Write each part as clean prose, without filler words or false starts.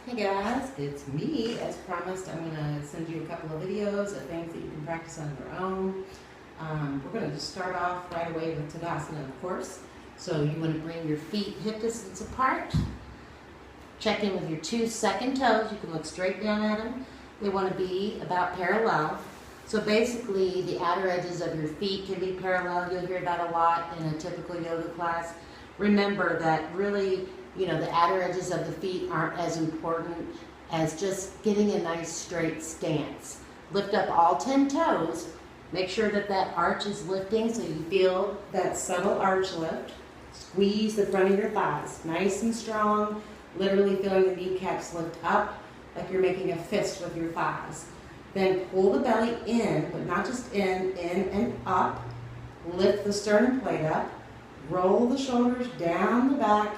Hey guys, it's me. As promised, I'm going to send you a couple of videos of things that you can practice on your own. We're going to just start off right away with Tadasana, of course. So you want to bring your feet hip distance apart. Check in with your 2 second toes. You can look straight down at them. They want to be about parallel. So basically, the outer edges of your feet can be parallel. You'll hear that a lot in a typical yoga class. Remember that really, the outer edges of the feet aren't as important as just getting a nice straight stance. Lift up all 10 toes. Make sure that that arch is lifting so you feel that subtle arch lift. Squeeze the front of your thighs, nice and strong, literally feeling the kneecaps lift up like you're making a fist with your thighs. Then pull the belly in, but not just in and up. Lift the sternum plate up. Roll the shoulders down the back.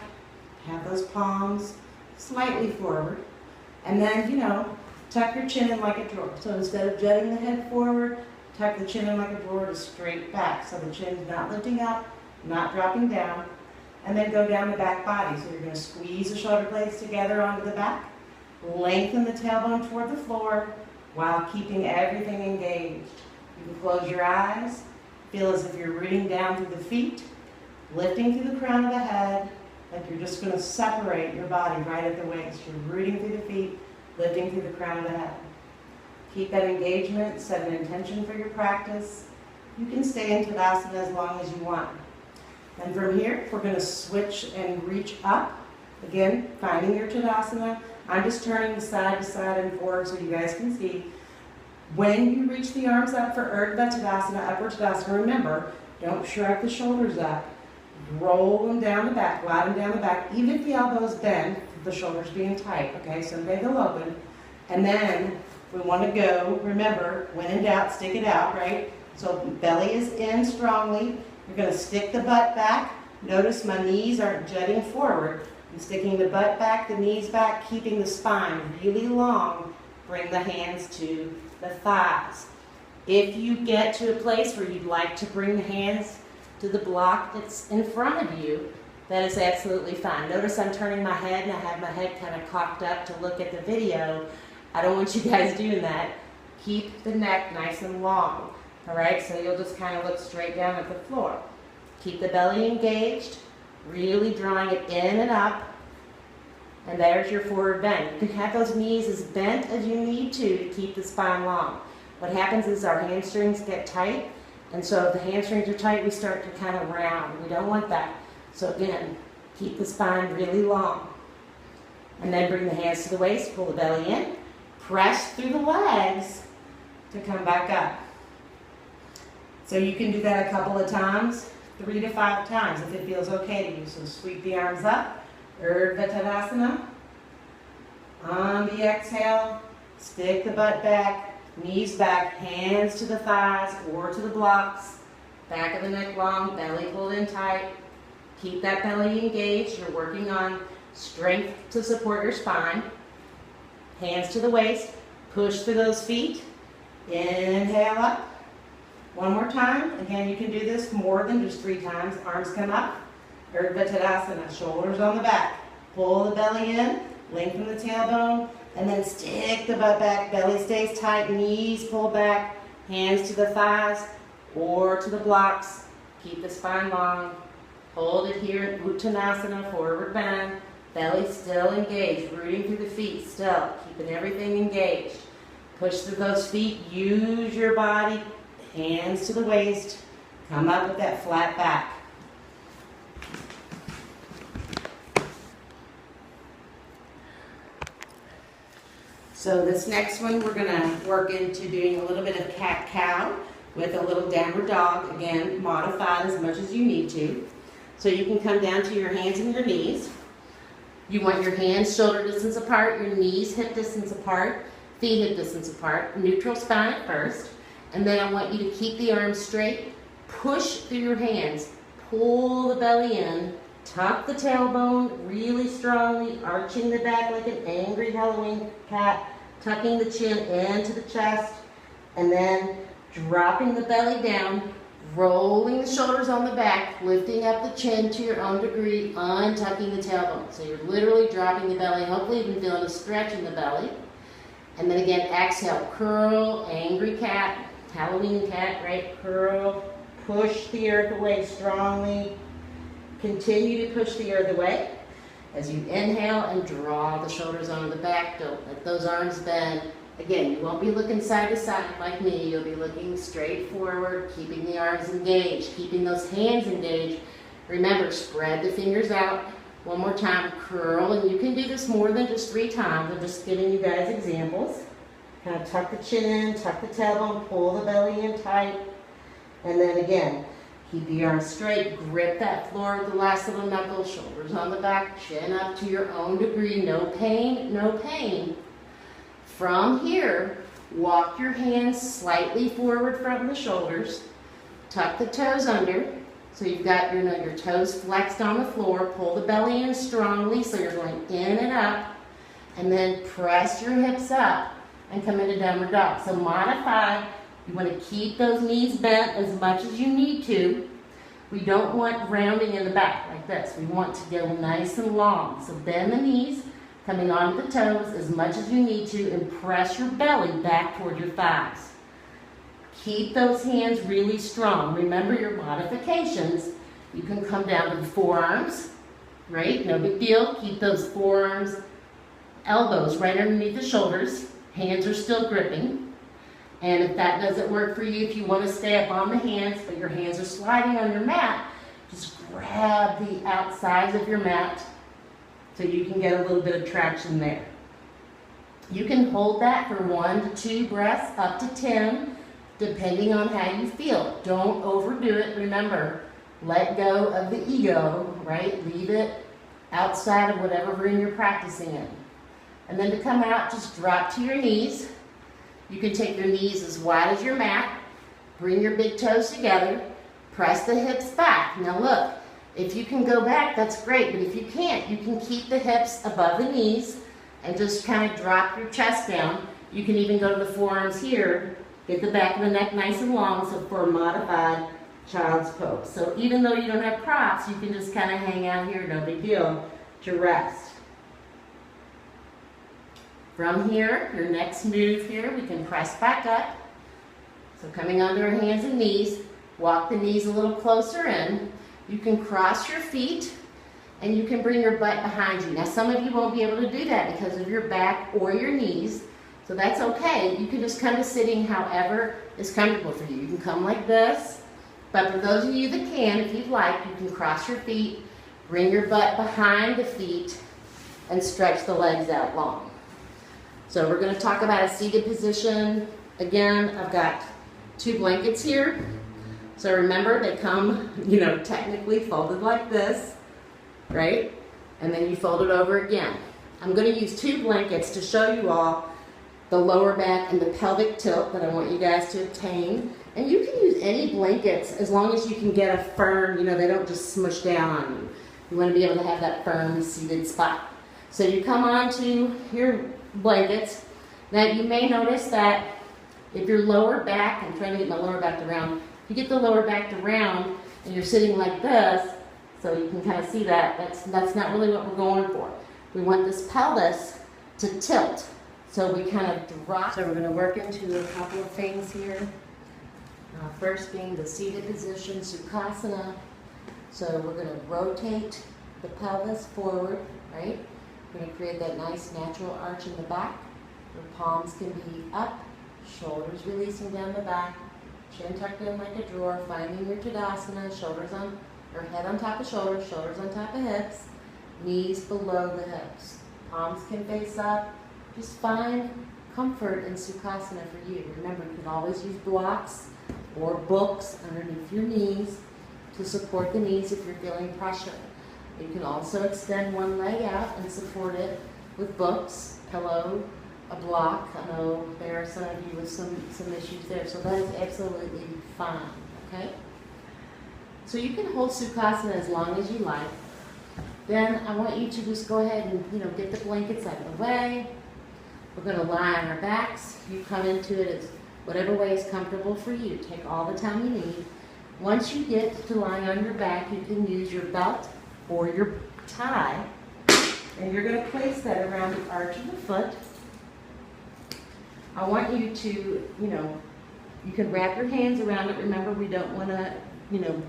Have those palms slightly forward. And then, tuck your chin in like a drawer. So instead of jutting the head forward, tuck the chin in like a drawer to straight back. So the chin's not lifting up, not dropping down. And then go down the back body. So you're going to squeeze the shoulder blades together onto the back. Lengthen the tailbone toward the floor while keeping everything engaged. You can close your eyes. Feel as if you're rooting down through the feet, lifting through the crown of the head, like you're just going to separate your body right at the waist. You're rooting through the feet, lifting through the crown of the head. Keep that engagement, set an intention for your practice. You can stay in Tadasana as long as you want. And from here, we're going to switch and reach up. Again, finding your Tadasana. I'm just turning side to side and forward so you guys can see. When you reach the arms up for Urdhva Tadasana, upward Tadasana, remember, don't shrug the shoulders up. Roll them down the back, glide them down the back, even if the elbows bend, the shoulders being tight, okay? Someday they'll open. And then we want to go, remember, when in doubt, stick it out, right? So belly is in strongly. You're going to stick the butt back. Notice my knees aren't jutting forward. I'm sticking the butt back, the knees back, keeping the spine really long. Bring the hands to the thighs. If you get to a place where you'd like to bring the hands to the block that's in front of you, that is absolutely fine. Notice I'm turning my head and I have my head kind of cocked up to look at the video. I don't want you guys doing that. Keep the neck nice and long, all right? So you'll just kind of look straight down at the floor. Keep the belly engaged, really drawing it in and up, and there's your forward bend. You can have those knees as bent as you need to keep the spine long. What happens is our hamstrings get tight, and so if the hamstrings are tight, we start to kind of round. We don't want that. So again, keep the spine really long. And then bring the hands to the waist, pull the belly in, press through the legs to come back up. So you can do that a couple of times, 3 to 5 times if it feels okay to you. So sweep the arms up, Urdhva Tadasana. On the exhale, stick the butt back. Knees back, hands to the thighs or to the blocks. Back of the neck long, belly pulled in tight. Keep that belly engaged. You're working on strength to support your spine. Hands to the waist. Push through those feet. Inhale up. One more time. Again, you can do this more than just 3 times. Arms come up. Urdhva Tadasana. Shoulders on the back. Pull the belly in. Lengthen the tailbone. And then stick the butt back, belly stays tight, knees pull back, hands to the thighs or to the blocks. Keep the spine long. Hold it here in Uttanasana, forward bend. Belly still engaged, rooting through the feet still, keeping everything engaged. Push through those feet, use your body, hands to the waist. Come up with that flat back. So this next one, we're going to work into doing a little bit of cat-cow with a little downward dog. Again, modified as much as you need to. So you can come down to your hands and your knees. You want your hands shoulder distance apart, your knees hip distance apart, feet hip distance apart, neutral spine at first. And then I want you to keep the arms straight, push through your hands, pull the belly in, tuck the tailbone really strongly, arching the back like an angry Halloween cat, tucking the chin into the chest, and then dropping the belly down, Rolling the shoulders on the back, lifting up the chin to your own degree, untucking the tailbone. So you're literally dropping the belly, hopefully you can feel a stretch in the belly. And then again, exhale, curl, angry cat, Halloween cat, right? Curl, push the earth away strongly. Continue to push the earth away. As you inhale and draw the shoulders onto the back, don't let those arms bend. Again, you won't be looking side to side like me. You'll be looking straight forward, keeping the arms engaged, keeping those hands engaged. Remember, spread the fingers out. One more time, curl, and you can do this more than just 3 times. I'm just giving you guys examples. Kind of tuck the chin in, tuck the tailbone, pull the belly in tight. And then again, keep the arms straight, grip that floor with the last little knuckle, shoulders on the back, chin up to your own degree. No pain, no pain. From here, walk your hands slightly forward from the shoulders. Tuck the toes under. So you've got your toes flexed on the floor. Pull the belly in strongly so you're going in and up. And then press your hips up and come into downward dog. So modify. You want to keep those knees bent as much as you need to. We don't want rounding in the back like this. We want to go nice and long. So bend the knees, coming onto the toes as much as you need to, and press your belly back toward your thighs. Keep those hands really strong. Remember your modifications. You can come down to the forearms, right? No big deal. Keep those forearms, elbows right underneath the shoulders. Hands are still gripping. And if that doesn't work for you, if you want to stay up on the hands, but your hands are sliding on your mat, just grab the outsides of your mat so you can get a little bit of traction there. You can hold that for 1 to 2 breaths, up to 10, depending on how you feel. Don't overdo it. Remember, let go of the ego, right? Leave it outside of whatever room you're practicing in. And then to come out, just drop to your knees. You can take your knees as wide as your mat, bring your big toes together, press the hips back. Now look, if you can go back, that's great, but if you can't, you can keep the hips above the knees and just kind of drop your chest down. You can even go to the forearms here, get the back of the neck nice and long, so for a modified child's pose. So even though you don't have props, you can just kind of hang out here, no big deal, to rest. From here, your next move here, we can press back up. So coming onto our hands and knees, walk the knees a little closer in. You can cross your feet and you can bring your butt behind you. Now some of you won't be able to do that because of your back or your knees, so that's okay. You can just come to sitting however is comfortable for you. You can come like this, but for those of you that can, if you'd like, you can cross your feet, bring your butt behind the feet, and stretch the legs out long. So we're going to talk about a seated position. Again, I've got 2 blankets here. So remember, they come, technically folded like this, right? And then you fold it over again. I'm going to use 2 blankets to show you all the lower back and the pelvic tilt that I want you guys to obtain. And you can use any blankets as long as you can get a firm, they don't just smush down on you. You want to be able to have that firm seated spot. So you come onto your blankets. Now you may notice that if your lower back, I'm trying to get my lower back to round, you get the lower back to round and you're sitting like this, so you can kind of see that, that's not really what we're going for. We want this pelvis to tilt. So we kind of drop. So we're going to work into a couple of things here. First being the seated position, Sukhasana. So we're going to rotate the pelvis forward, right? We're going to create that nice natural arch in the back. Your palms can be up, shoulders releasing down the back, chin tucked in like a drawer, finding your Tadasana, shoulders on, or head on top of shoulders, shoulders on top of hips, knees below the hips. Palms can face up. Just find comfort in Sukhasana for you. Remember, you can always use blocks or books underneath your knees to support the knees if you're feeling pressure. You can also extend one leg out and support it with books, pillow, a block. I know there are some of you with some issues there, so that is absolutely fine, okay? So you can hold Sukhasana as long as you like. Then I want you to just go ahead and get the blankets out of the way. We're going to lie on our backs. You come into it as whatever way is comfortable for you. Take all the time you need. Once you get to lying on your back, you can use your belt or your tie, and you're going to place that around the arch of the foot. I want you to, you can wrap your hands around it. Remember, we don't want to,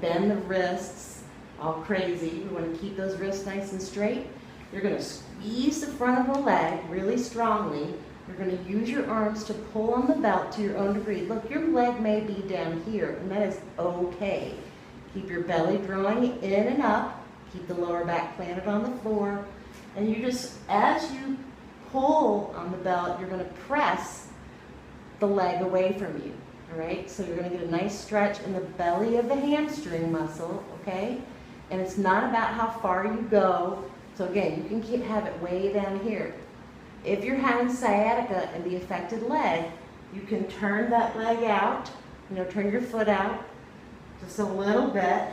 bend the wrists all crazy. We want to keep those wrists nice and straight. You're going to squeeze the front of the leg really strongly. You're going to use your arms to pull on the belt to your own degree. Look, your leg may be down here, and that is okay. Keep your belly drawing in and up. Keep the lower back planted on the floor. And you just, as you pull on the belt, you're going to press the leg away from you. All right? So you're going to get a nice stretch in the belly of the hamstring muscle, okay? And it's not about how far you go. So again, you can have it way down here. If you're having sciatica in the affected leg, you can turn that leg out, turn your foot out just a little bit.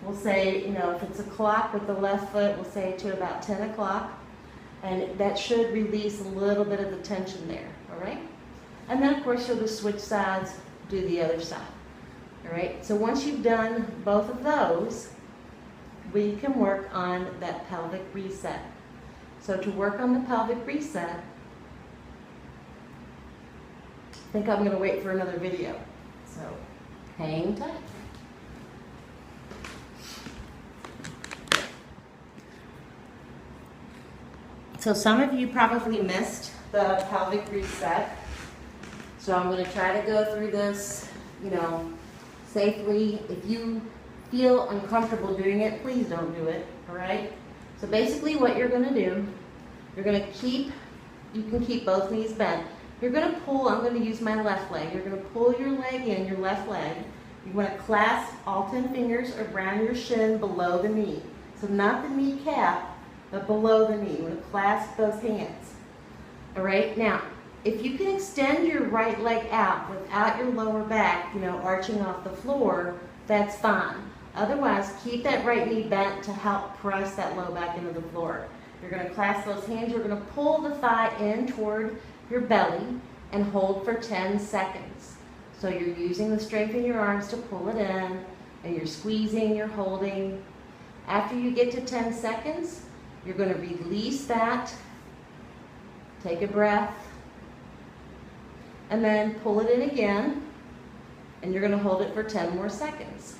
We'll say, if it's a clock with the left foot, we'll say to about 10 o'clock. And that should release a little bit of the tension there, all right? And then, of course, you'll just switch sides, do the other side, all right? So once you've done both of those, we can work on that pelvic reset. So to work on the pelvic reset, I think I'm going to wait for another video. So hang tight. So some of you probably missed the pelvic reset. So I'm going to try to go through this, safely. If you feel uncomfortable doing it, please don't do it, all right? So basically what you're going to do, you're going to keep, you can keep both knees bent. You're going to pull, I'm going to use my left leg. You're going to pull your leg in, your left leg. You want to clasp all 10 fingers around your shin below the knee. So not the kneecap, but below the knee. You want to clasp those hands. All right, now, if you can extend your right leg out without your lower back, arching off the floor, that's fine. Otherwise, keep that right knee bent to help press that low back into the floor. You're going to clasp those hands. You're going to pull the thigh in toward your belly and hold for 10 seconds. So you're using the strength in your arms to pull it in, and you're squeezing, you're holding. After you get to 10 seconds, you're going to release that, take a breath, and then pull it in again, and you're going to hold it for 10 more seconds.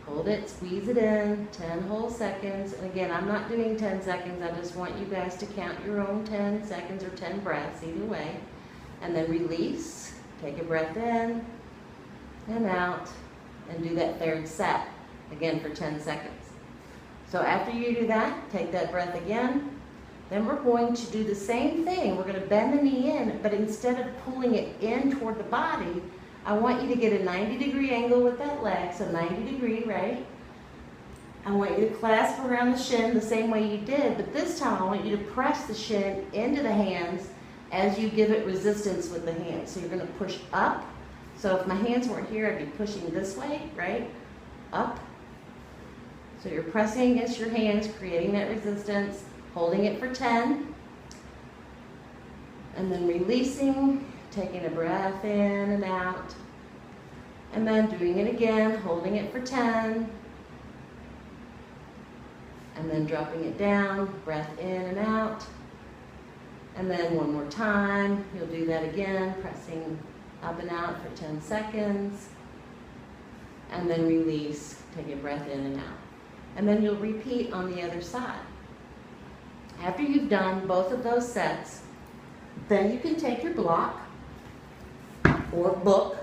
Hold it, squeeze it in, 10 whole seconds. And again, I'm not doing 10 seconds. I just want you guys to count your own 10 seconds or 10 breaths, either way. And then release, take a breath in and out, and do that third set, again for 10 seconds. So after you do that, take that breath again. Then we're going to do the same thing. We're going to bend the knee in, but instead of pulling it in toward the body, I want you to get a 90-degree angle with that leg, so 90 degree, right? I want you to clasp around the shin the same way you did, but this time I want you to press the shin into the hands as you give it resistance with the hands. So you're going to push up. So if my hands weren't here, I'd be pushing this way, right? Up. So you're pressing against your hands, creating that resistance, holding it for 10, and then releasing. Taking a breath in and out, and then doing it again, holding it for 10, and then dropping it down, breath in and out, and then one more time, you'll do that again, pressing up and out for 10 seconds, and then release, take a breath in and out. And then you'll repeat on the other side. After you've done both of those sets, then you can take your block, or book,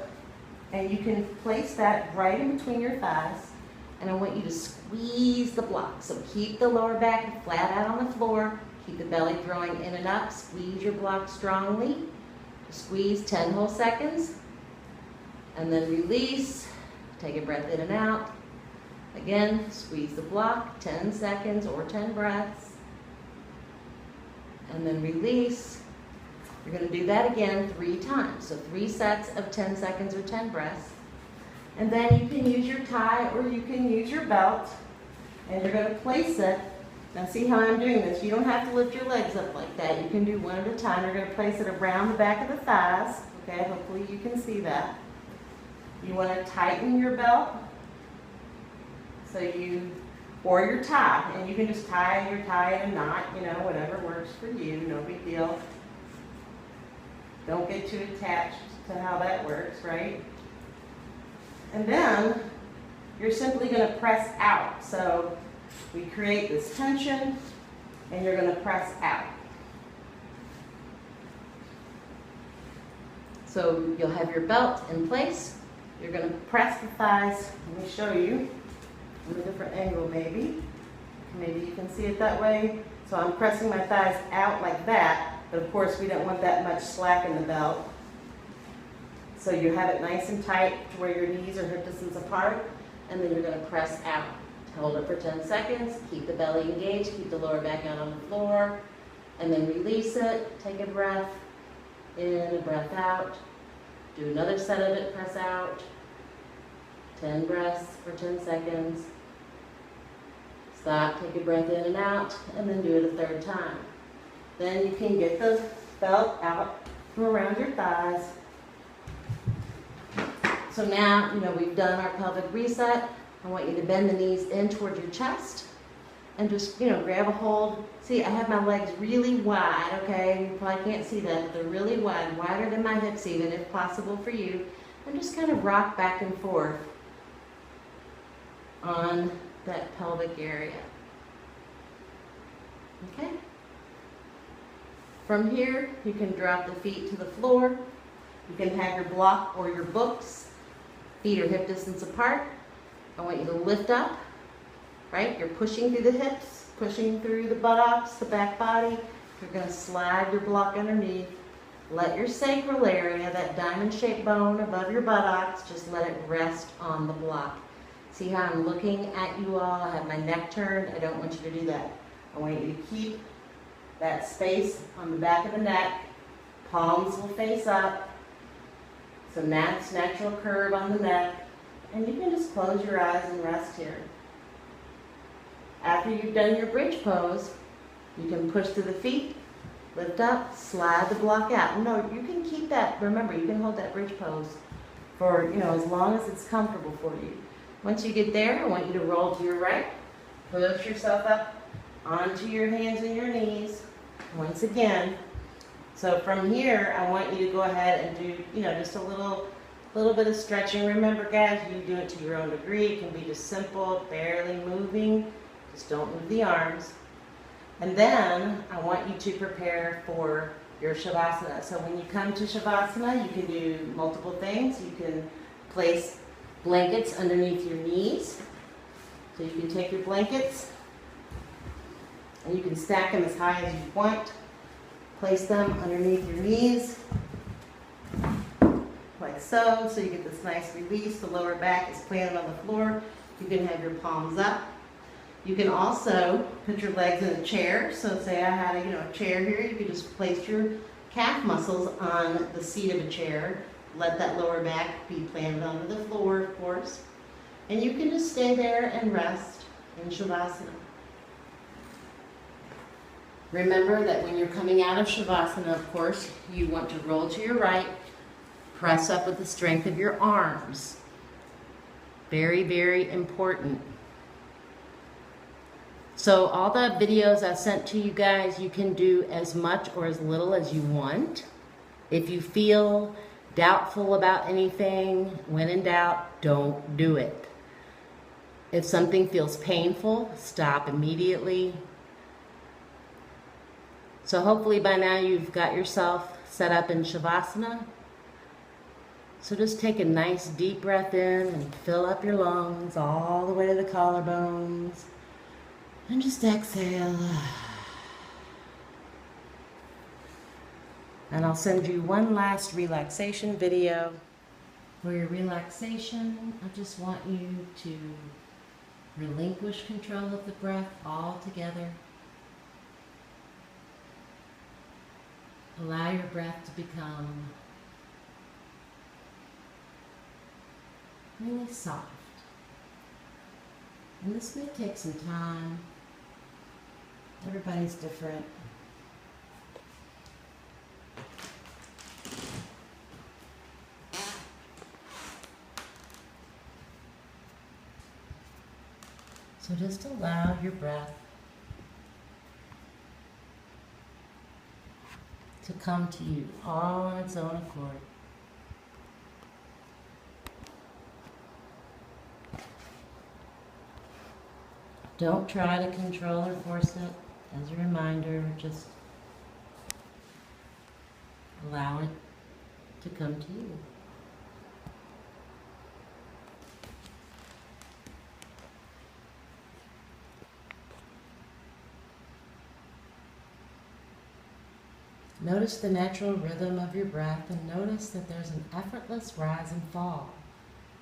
and you can place that right in between your thighs, and I want you to squeeze the block. So keep the lower back flat out on the floor, keep the belly throwing in and up, squeeze your block strongly, squeeze 10 whole seconds, and then release, take a breath in and out. Again, squeeze the block, 10 seconds or 10 breaths, and then release. You're going to do that again 3 times. So 3 sets of 10 seconds or 10 breaths. And then you can use your tie or you can use your belt. And you're going to place it. Now see how I'm doing this. You don't have to lift your legs up like that. You can do one at a time. You're going to place it around the back of the thighs. Okay, hopefully you can see that. You want to tighten your belt. Or your tie, and you can just tie in a knot, you know, whatever works for you, no big deal. Don't get too attached to how that works, right? And then you're simply going to press out. So we create this tension, and you're going to press out. So you'll have your belt in place. You're going to press the thighs. Let me show you from a different angle, maybe. Maybe you can see it that way. So I'm pressing my thighs out like that, but of course we don't want that much slack in the belt. So you have it nice and tight to where your knees are hip distance apart, and then you're going to press out. Hold it for 10 seconds, keep the belly engaged, keep the lower back out on the floor, and then release it. Take a breath in, a breath out. Do another set of it, press out. 10 breaths for 10 seconds. Stop, take a breath in and out, and then do it a third time. Then you can get the belt out from around your thighs. So now, you know, we've done our pelvic reset. I want you to bend the knees in towards your chest and just, you know, grab a hold. See, I have my legs really wide, okay? You probably can't see that, but they're really wide, wider than my hips even, if possible for you. And just kind of rock back and forth on that pelvic area. Okay? From here, you can drop the feet to the floor. You can have your block or your books. Feet are hip distance apart. I want you to lift up, right? You're pushing through the hips, pushing through the buttocks, the back body. You're going to slide your block underneath. Let your sacral area, that diamond-shaped bone above your buttocks, just let it rest on the block. See how I'm looking at you all? I have my neck turned. I don't want you to do that. I want you to keep that space on the back of the neck. Palms will face up. So nice natural curve on the neck. And you can just close your eyes and rest here. After you've done your bridge pose, you can push through the feet, lift up, slide the block out. No, you can keep that. Remember, you can hold that bridge pose for, you know, as long as it's comfortable for you. Once you get there, I want you to roll to your right. Push yourself up onto your hands and your knees. Once again. So from here, I want you to go ahead and do, you know, just a little bit of stretching. Remember, guys, you do it to your own degree. It can be just simple, barely moving. Just don't move the arms. And then I want you to prepare for your Shavasana. So when you come to Shavasana, you can do multiple things. You can place blankets underneath your knees. So you can take your blankets and you can stack them as high as you want. Place them underneath your knees, like so you get this nice release. The lower back is planted on the floor. You can have your palms up. You can also put your legs in a chair. So say I had a chair here, you could just place your calf muscles on the seat of a chair. Let that lower back be planted onto the floor, of course. And you can just stay there and rest in Shavasana. Remember that when you're coming out of Shavasana, of course, you want to roll to your right, press up with the strength of your arms. Very, very important. So all the videos I sent to you guys, you can do as much or as little as you want. If you feel doubtful about anything, when in doubt, don't do it. If something feels painful, stop immediately. So hopefully by now you've got yourself set up in Shavasana. So just take a nice deep breath in and fill up your lungs all the way to the collarbones. And just exhale. And I'll send you one last relaxation video. For your relaxation, I just want you to relinquish control of the breath altogether. Allow your breath to become really soft. And this may take some time. Everybody's different. So just allow your breath to come to you all on its own accord. Don't try to control or force it. As a reminder, just allow it to come to you. Notice the natural rhythm of your breath, and notice that there's an effortless rise and fall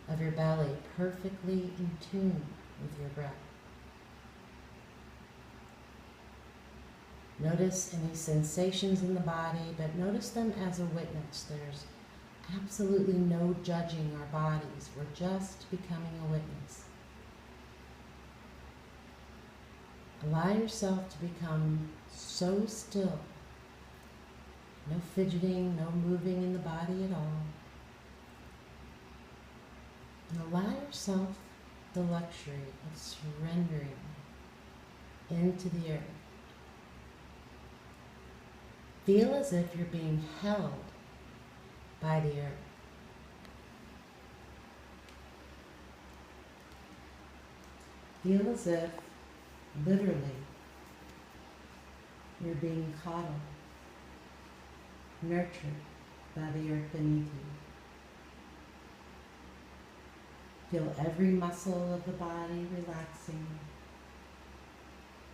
of your belly, perfectly in tune with your breath. Notice any sensations in the body, but notice them as a witness. There's absolutely no judging our bodies. We're just becoming a witness. Allow yourself to become so still. No fidgeting, no moving in the body at all. And allow yourself the luxury of surrendering into the earth. Feel as if you're being held by the earth. Feel as if, literally, you're being coddled, nurtured by the earth beneath you. Feel every muscle of the body relaxing,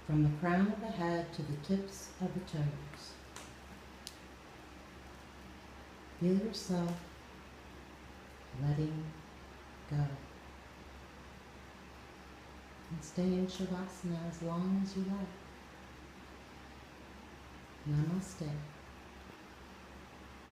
from the crown of the head to the tips of the toes. Feel yourself letting go. And stay in Shavasana as long as you like. Namaste.